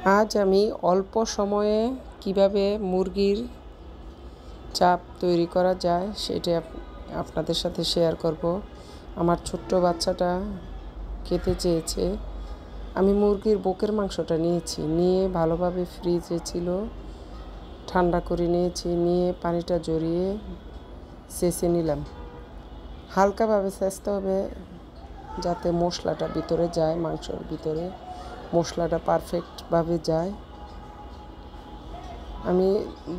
আজ আমি অল্প সময়ে কিভাবে মুরগির চাপ তৈরি করা যায় সেটা আপনাদের সাথে শেয়ার করব। আমার ছোট্ট বাচ্চাটা খেতে চেয়েছে। আমি মুরগির বুকের মাংসটা নিয়ে ভালোভাবে ফ্রিজে ছিল, ঠান্ডা করে নিয়ে পানিটা ঝরিয়ে ছেঁচে নিলাম। হালকাভাবে ছেঁচতে হবে যাতে মশলাটা ভিতরে যায়, মাংসের ভিতরে মশলাটা পারফেক্টভাবে যায়। আমি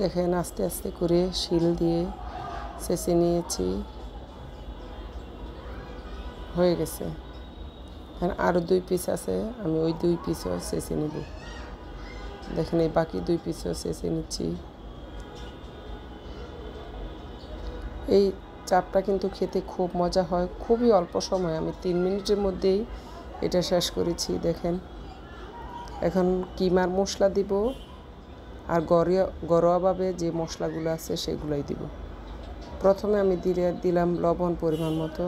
দেখেন আস্তে আস্তে করে শিল দিয়ে ছেঁচে নিয়েছি, হয়ে গেছে। আরও 2 পিস আছে, আমি ওই 2 পিসও ছেঁচে নিব। দেখেন এই বাকি 2 পিসও ছেঁচে নিচ্ছি। এই চাপটা কিন্তু খেতে খুব মজা হয়, খুবই অল্প সময়, আমি 3 মিনিটের মধ্যেই এটা শেষ করেছি। দেখেন এখন কিমার মশলা দিব আর ঘরোয়াভাবে যে মশলাগুলো আছে সেগুলোই দিব। প্রথমে আমি দিলাম লবণ পরিমাণ মতো,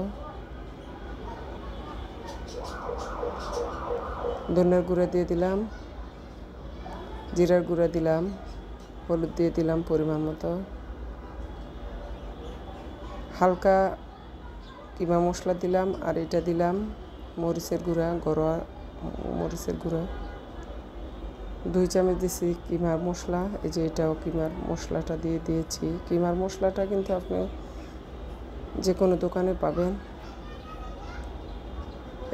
ধনিয়ার গুঁড়া দিয়ে দিলাম, জিরার গুঁড়া দিলাম, হলুদ দিয়ে দিলাম পরিমাণ মতো, হালকা কিমা মশলা দিলাম, আর এটা দিলাম মরিচের গুঁড়া, ঘরোয়া মরিচের গুঁড়া 2 চামচ দিয়েছি কিমার মশলা। এই যে এটাও কিমার মশলাটা দিয়ে দিয়েছি। কিমার মশলাটা কিন্তু আপনি যে কোনো দোকানে পাবেন।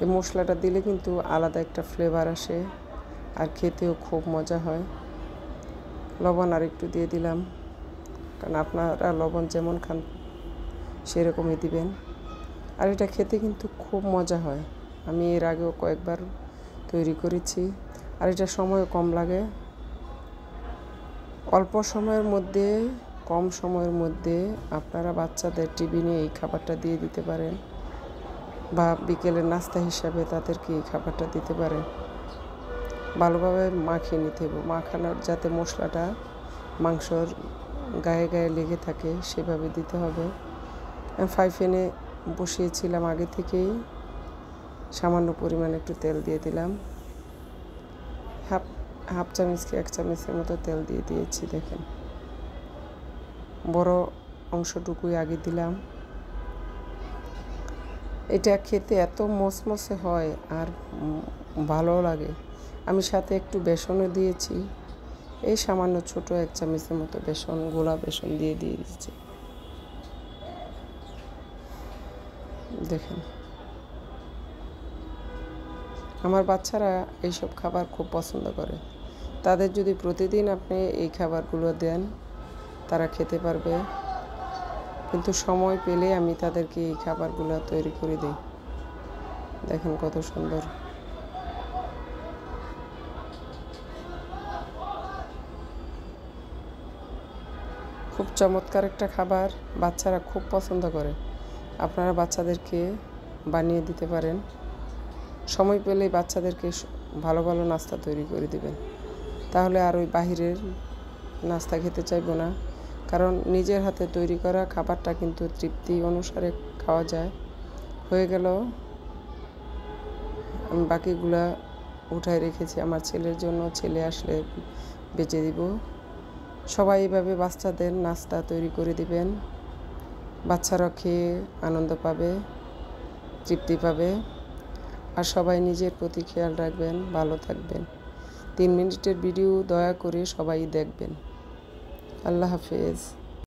এই মশলাটা দিলে কিন্তু আলাদা একটা ফ্লেভার আসে আর খেতেও খুব মজা হয়। লবণ আর একটু দিয়ে দিলাম, কারণ আপনারা লবণ যেমন খান সেরকমই দিবেন। আর এটা খেতে কিন্তু খুব মজা হয়, আমি এর আগেও কয়েকবার তৈরি করেছি। আর এটা সময় কম লাগে, অল্প সময়ের মধ্যে কম সময়ের মধ্যে আপনারা বাচ্চাদের টিফিনে এই খাবারটা দিয়ে দিতে পারেন, বা বিকেলের নাস্তা হিসাবে তাদেরকে এই খাবারটা দিতে পারেন। ভালোভাবে মাখিয়ে নিতে হবে, মাখানোর যাতে মশলাটা মাংসর গায়ে গায়ে লেগে থাকে সেভাবে দিতে হবে। ফ্রাই প্যানে বসিয়েছিলাম আগে থেকেই, সামান্য পরিমাণে একটু তেল দিয়ে দিলাম, হাফ চামচ কি 1 চামচের মতো তেল দিয়ে দিয়েছি। দেখেন বড় অংশটুকুই আগে দিলাম। এটা খেতে এত মচমচে হয় আর ভালো লাগে। আমি সাথে একটু বেসনও দিয়েছি, এই সামান্য ছোট 1 চামচের মতো বেসন, গোলা বেসন দিয়ে দিয়েছি। দেখেন আমার বাচ্চারা এইসব খাবার খুব পছন্দ করে। তাদের যদি প্রতিদিন আপনি এই খাবারগুলো দেন তারা খেতে পারবে, কিন্তু সময় পেলে আমি তাদেরকে এই খাবারগুলো তৈরি করে দিই। দেখেন কত সুন্দর। খুব চমৎকার একটা খাবার, বাচ্চারা খুব পছন্দ করে। আপনারা বাচ্চাদেরকে বানিয়ে দিতে পারেন। সময় পেলেই বাচ্চাদেরকে ভালো ভালো নাস্তা তৈরি করে দিবেন, তাহলে আর ওই বাহিরের নাস্তা খেতে চাইবো না। কারণ নিজের হাতে তৈরি করা খাবারটা কিন্তু তৃপ্তি অনুসারে খাওয়া যায়। হয়ে গেল, আমি বাকিগুলা উঠায় রেখেছি আমার ছেলের জন্য, ছেলে আসলে বেঁচে দিব। সবাই এইভাবে বাচ্চাদের নাস্তা তৈরি করে দিবেন, বাচ্চারা খেয়ে আনন্দ পাবে, তৃপ্তি পাবে। আর সবাই নিজের প্রতি খেয়াল রাখবেন, ভালো থাকবেন। 3 মিনিটের ভিডিও দয়া করে সবাই দেখবেন। আল্লাহ হাফেজ।